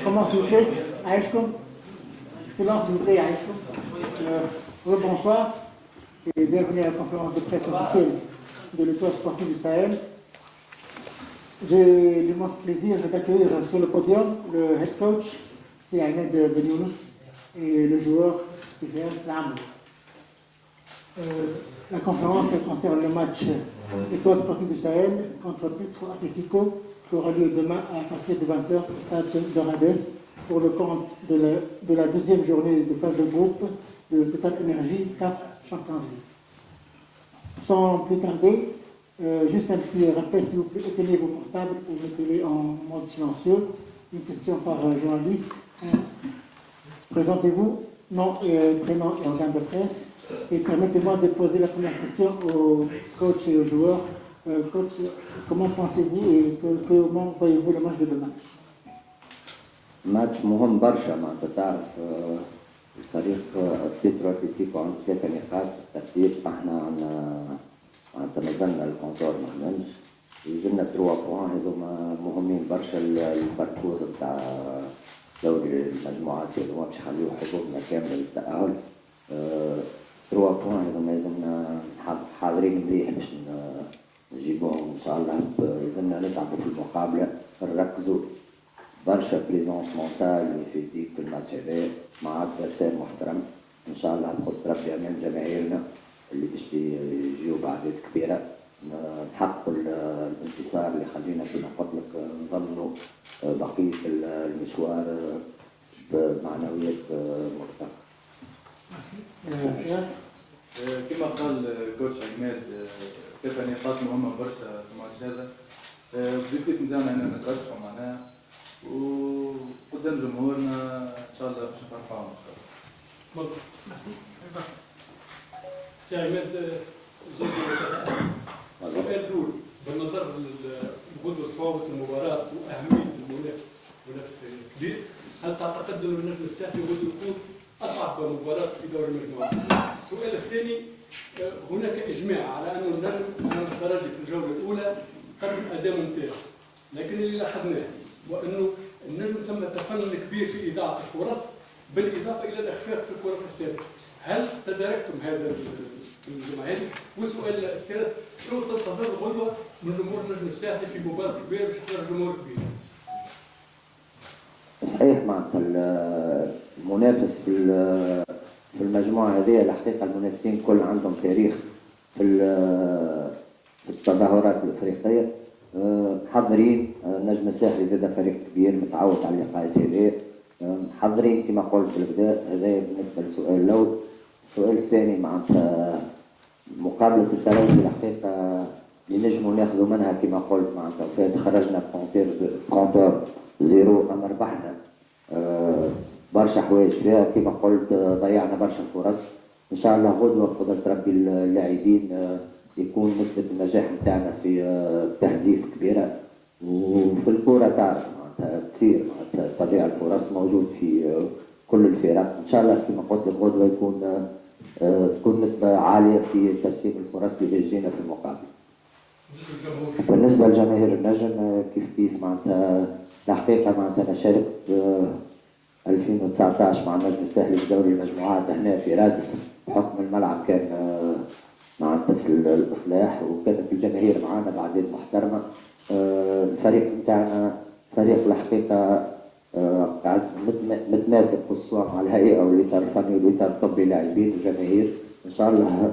Comment s'il vous plaît? Aïchkoum. Silence s'il vous plaît, Aïchkoum. Bonsoir et bienvenue à la conférence de presse officielle de l'Étoile sportive du Sahel. J'ai l'immense plaisir d'accueillir sur le podium le head coach, c'est Ahmed Ben Younous, et le joueur, c'est Slam. La conférence concerne le match Étoile sportive du Sahel contre Petro Atlético qui aura lieu demain à partir de 20h au stade de Radès pour le compte de la deuxième journée de phase de groupe de Total Energy CAF Champions League. Sans plus tarder, juste un petit rappel, s'il vous plaît, éteignez vos portables et mettez-les en mode silencieux. Une question par journaliste. Présentez-vous, nom et prénom et organe de presse. Et permettez-moi de poser la première question au coach et aux joueurs. Coach, comment pensez-vous et comment voyez-vous le match de demain? ماتش مهم برشا معناتها تعرف الفريق بيترو اتليتيكو عنده 3 نقاط في الترتيب، احنا عندنا معناتها مازلنا الكونتور ما عملش، يلزمنا 3 بوان هذوما مهمين برشا الباركور نتاع دوري المجموعات هذوما باش يخليو حظوظنا كامله للتأهل. 3 بوان هذوما يلزمنا حاضرين مليح باش نجيبوهم ان شاء الله. يلزمنا نتعبوا في المقابله، نركزوا برشا بريزونس مونتال وفيزيك في الماتش هذا مع ادفرسير محترم ان شاء الله بقدر ربي امام جماهيرنا اللي باش يجيو باعداد كبيره نحققوا الانتصار اللي خلينا كما قلت لك نضمنوا بقيه المشوار بمعنويات مرتفعه. كما قال كوتش عماد 3 نقاط مهمه برشا في الماتش هذا. الأوبجيكتيف نتاعنا اننا نترشحوا معناها وقدام جمهورنا ان شاء الله باش نفرحوهم ان شاء الله. سي عماد، السؤال الاول بالنظر للغدوه صعوبه المباراه واهميه المنافس الكبير، هل تعتقد ان النجم الساحلي غدوه يكون اصعب مباراه في دوري المجموعات؟ السؤال الثاني، هناك اجماع على ان النجم امام الترجي في الجوله الاولى قدم اداء ممتاز، لكن اللي لاحظناه وانه النجم تم تفنن كبير في اذاعه الفرص بالاضافه الى الاخفاق في الكره الثالثه. هل تداركتم هذا الجماهير؟ والسؤال الثالث، شنو تنتظر الغدوه من جمهور النجم الساحلي في مباراه كبيره باش يحضر جمهور كبير؟ صحيح معناتها المنافس في المجموعه هذه الحقيقه المنافسين الكل عندهم تاريخ في التظاهرات الافريقيه. محضرين النجم الساحلي زاد فريق كبير متعود على اللقاءات هذه، محضرين كما قلت في البدايه. هذا بالنسبه للسؤال الاول. السؤال الثاني معناتها مقابله الترجي الحقيقه اللي نجموا ناخذوا منها كما قلت معناتها فات خرجنا بكونتور زيرو، اما ربحنا برشا حوايج فيها كما قلت، ضيعنا برشا فرص. ان شاء الله غدوه بقدره ربي اللاعبين يكون نسبة النجاح نتاعنا في تهديف كبيرة، وفي الكرة تعرف معناتها تصير معناتها طبيعة الفرص موجود في كل الفرق. إن شاء الله كما قلت لك غدوة تكون نسبة عالية في تسجيل الفرص اللي تجينا في المقابل. بالنسبة لجماهير النجم كيف معناتها الحقيقة معناتها أنا شاركت 2019 مع النجم الساحلي في دوري المجموعات هنا في رادس، بحكم الملعب كان معناتها في الإصلاح وكانت الجماهير معانا بعدين محترمة. الفريق نتاعنا فريق الحقيقة قاعد متماسك خصوصا مع الهيئة والإطار الفني والإطار الطبي لاعبين وجماهير. إن شاء الله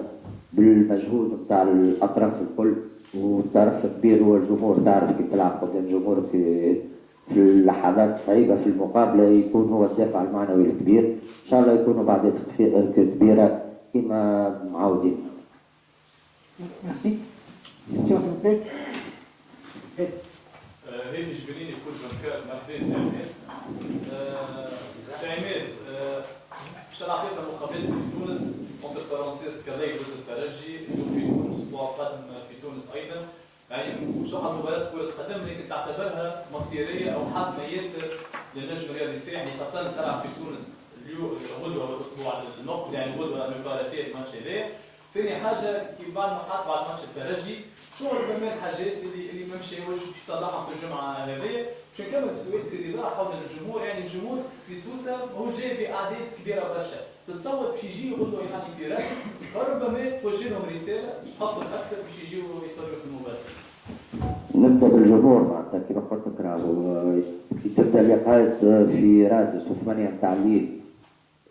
بالمجهود نتاع الأطراف الكل، والطرف الكبير هو الجمهور. تعرف كي تلعب قدام جمهور في اللحظات الصعيبة في المقابلة يكون هو الدافع المعنوي الكبير. إن شاء الله يكونوا بعدين كبيرة كما معودين. Merci. Question s'il vous plaît. هاني جبريني كل بنكار مرحبا سي عماد. سي عماد، شرحت لنا مقابلات في تونس كونتر فرانسيس كالي ضد الترجي في الاسبوع القادم في تونس ايضا، يعني شو مباراة كرة القدم اللي تعتبرها مصيرية او حاسمة ياسر للنجم الرياضي الساحلي، خاصة تلعب في تونس اليوم غدوة والاسبوع المقبل، يعني غدوة مباراتين الماتش هذا. ثاني حاجة كي بعد ما بعد ماتش الترجي شنو ربما الحاجات اللي ما مشاوش باش يصلحها في الجمعه هذه؟ باش نكمل في سؤال سيدي رضا حول الجمهور، يعني الجمهور في سوسه ماهوش جاي باعداد كبيره برشا، تتصور باش يجيو يغدوا يعني في رأس، فربما توجه لهم رساله تحطهم اكثر باش يجيو يتفرجوا في المباراه. نبدا بالجمهور معناتها كما قلت لك راهو كي تبدا اللقاءات في رادس وثمانية متاع الليل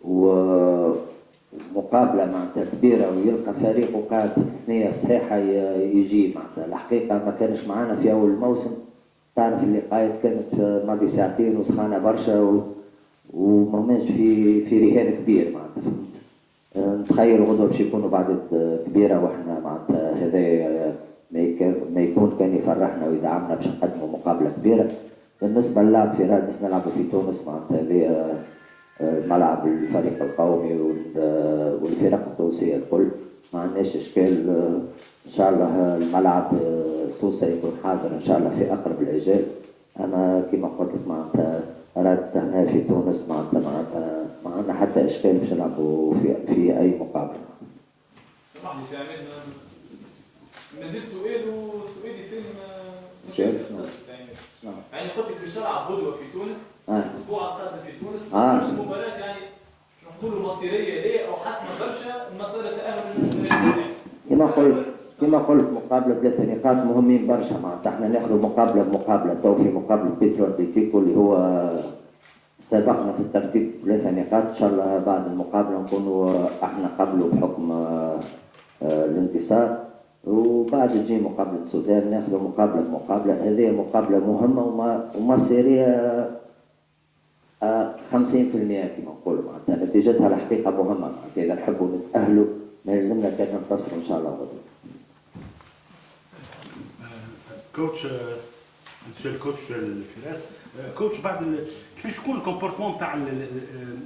ومقابله معناتها كبيره ويلقى فريق وقاعد في الثنيه الصحيحه يجي معناتها الحقيقه ما كانش معنا في اول الموسم. تعرف اللقاءات كانت ماضي ساعتين وسخانه برشا وماهماش في رهان كبير معناتها فهمت. نتخيل غدوه باش يكونوا بعدد كبيره واحنا معناتها هذا ما يكون كان يفرحنا ويدعمنا باش نقدموا مقابله كبيره. بالنسبه للعب في رادس نلعبوا في تونس معناتها هذه ملعب الفريق القومي والفرق التونسيه الكل ما عندناش اشكال. ان شاء الله الملعب سوسه يكون حاضر ان شاء الله في اقرب الاجال. اما كما قلت لك معناتها رادس هنا في تونس معناتها ما عندنا حتى اشكال باش نلعبوا في اي مقابله. سامحني سي عماد مازال سؤال وسؤالي فيلم سؤال شنو؟ يعني قلت لك باش تلعب غدوه في تونس الاسبوع القادم في تونس مش مباراه يعني نقولوا مصيريه ليه او حسمه برشا مسار التاهل. كما قلت مقابله 3 نقاط مهمين برشا معناتها احنا ناخذوا مقابله بمقابله تو في مقابله بيترو اتليتيكو اللي هو سبقنا في الترتيب 3 نقاط. ان شاء الله بعد المقابله نكونوا احنا قبلوا بحكم الانتصار وبعد تجي مقابله السودان ناخذوا مقابله بمقابله. هذه مقابله مهمه ومصيريه 50% كما نقولوا معناتها نتيجتها الحقيقه مهمه معناتها اذا نحبوا نتاهلوا ما يلزمنا كان ننتصروا ان شاء الله غدوه. كوتش مسيو الكوتش الفراس كوتش بعد كيفاش يكون الكومبورتمون تاع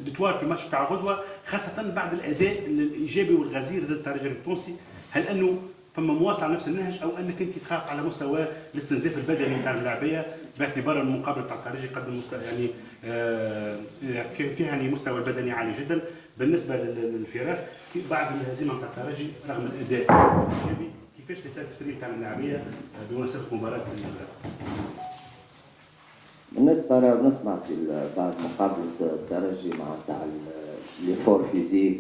الاتوار في الماتش تاع غدوه خاصه بعد الاداء الايجابي والغزير ضد الترجي التونسي؟ هل انه فما مواصله على نفس النهج او انك انت تخاف على مستوى الاستنزاف البدني تاع اللاعبيه باعتبار المقابله تاع الترجي قدم مستوى يعني فيها يعني مستوى البدني عالي جدا بالنسبه للفراس بعد الهزيمه تاع الترجي رغم الاداء الايجابي كيفاش التسفير تاع اللاعبيه بمناسبه مباراه بالنسبه نسمع في بعد مقابله الترجي مع تاع ليفور فيزيك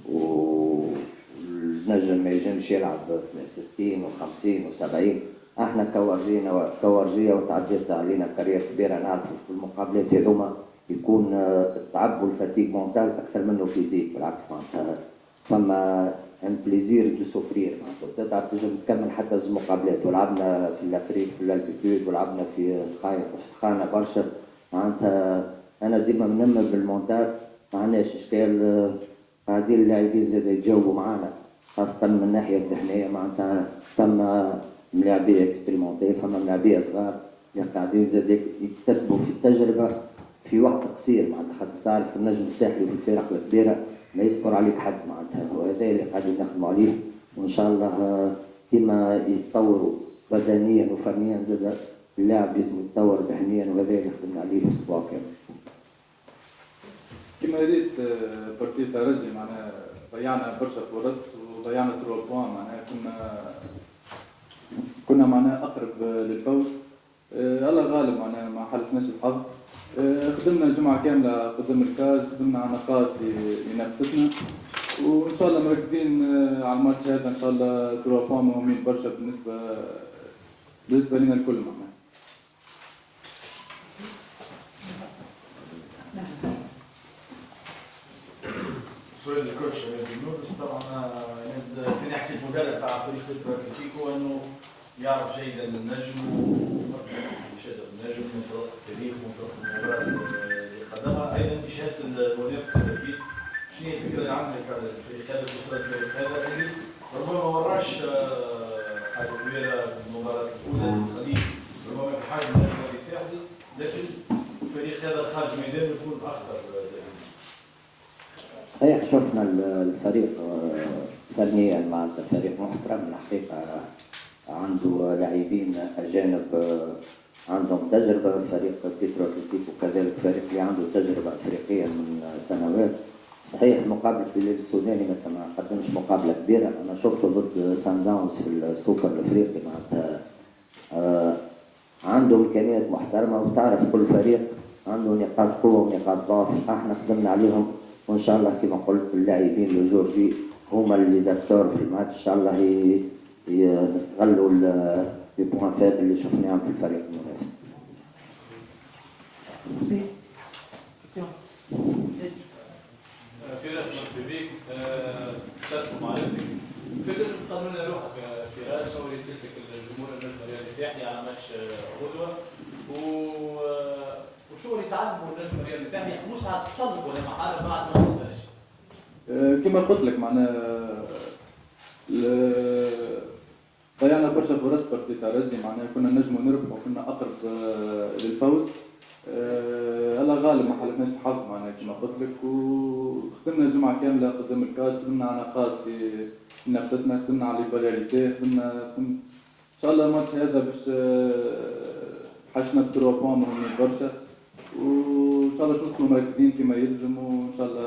والنجم ما يجمش يلعب 60 و50 و70. احنا كورجيه وتعديت علينا كارير كبيره نعرف في المقابلات هذوما يكون التعب والفتيك مونتال اكثر منه فيزيك بالعكس معناتها فما ان بليزير دو سوفرير معناتها تتعب تنجم تكمل حتى المقابلات. ولعبنا في الافريق في الالتيتود ولعبنا في سخانه برشا معناتها انا ديما منمر بالمونتال ما عندناش اشكال. قاعدين اللاعبين زاد يتجاوبوا معنا خاصه من الناحيه الذهنيه معناتها فما ملاعبيه اكسبيريمونتي فما ملاعبيه صغار اللي قاعدين زاد يكتسبوا في التجربه في وقت قصير معناتها خاطر تعرف النجم الساحلي في الفرق الكبيره ما يصبر عليك حد معناتها وهذا اللي قاعدين نخدموا عليه وان شاء الله كيما يتطوروا بدنيا وفنيا زاد اللاعب لازم يتطور ذهنيا وهذا اللي خدمنا عليه الاسبوع كامل. كما ريت بارتي الترجي معناها ضيعنا برشا فرص وضيعنا 3 بوان معناها كنا معناها اقرب للفوز. الله غالب معناها ما حالفناش الحظ. خدمنا الجمعه كامله قدام الكاس خدمنا على نقاط اللي نافستنا وان شاء الله مركزين على الماتش هذا ان شاء الله 3 بوان مهمين برشا بالنسبه لنا الكل معناها. سؤال الكوتش عماد النورس طبعا كان يحكي المدرب تاع فريق اتلتيكو انه يعرف جيدا النجم وشهاده النجم من طرق التاريخ ومن طرق المباريات اللي خدمها ايضا اشاده المنافس الاكيد. شنو هي الفكره اللي عندك على الفريق هذا الفريق هذا اللي ربما ما وراش حاجه كبيره في المباراه الاولى تخليه ربما في حاجه من النجم يساعد لكن الفريق هذا خارج ميدانه يكون اخطر. صحيح شفنا الفريق فنيا معناتها فريق محترم الحقيقه عنده لاعبين اجانب عندهم تجربه. فريق بيترو اتلتيكو كذلك فريق اللي عنده تجربه افريقيه من سنوات صحيح مقابلة الهلال السوداني مثلا ما قدمش مقابلة كبيرة، أنا شفته ضد سان داونز في السوبر الأفريقي معناتها عنده إمكانيات محترمة، وتعرف كل فريق عنده نقاط قوة ونقاط ضعف، احنا خدمنا عليهم وإن شاء الله كما قلت اللاعبين الجورجي هما اللي زكتور في الماتش، إن شاء الله نستغلوا البوان فاب اللي شفناهم في الفريق المنافس. Merci. فراس مرحبا بك. تشرف معرفتك. فكرة تقدم لنا روحك فراس، شنو رسالتك للجمهور النجم الرياضي الساحلي على ماتش غدوة، وشو اللي تعلموا النجم الرياضي الساحلي مش هتصلب ولا محارب بعد ما الترجي؟ كما قلت لك معناها ضيعنا برشا فرص في الترجي، معناها كنا نجموا نربحوا وكنا اقرب للفوز. الله غالب ما حلفناش الحظ معناها كما قلت لك، وخدمنا جمعة كاملة قدام الكاس، خدمنا على نقاص في نفسنا، خدمنا على الفالياريتي، خدمنا ان شاء الله الماتش هذا باش حشنا ب3 بوان مهمين برشا، وان شاء الله باش ندخلوا مركزين كما يلزم، وان شاء الله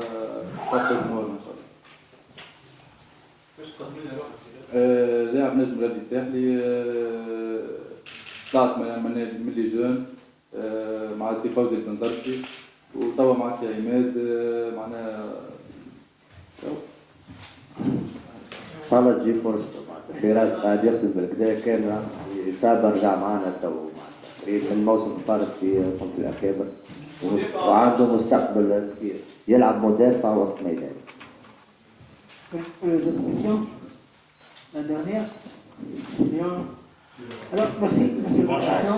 نفرحوا جمهورنا ان شاء الله. باش تقدم لنا روحك فراس؟ لاعب نجم رياضي ساحلي، طلعت من لي جون مع سي فوزي البنزرتي، وتوا مع سي عماد معناها طالت تجي فرصته معناتها فراس قاعد يخدم بالكدا، كان إصابة رجع معنا تو معناتها قريب من الموسم الفارق في صنف الأكابر، وعنده مستقبل كبير، يلعب مدافع وسط ميدان. D'autres questions? La dernière? C'est bien. Alors, merci pour cette présentation.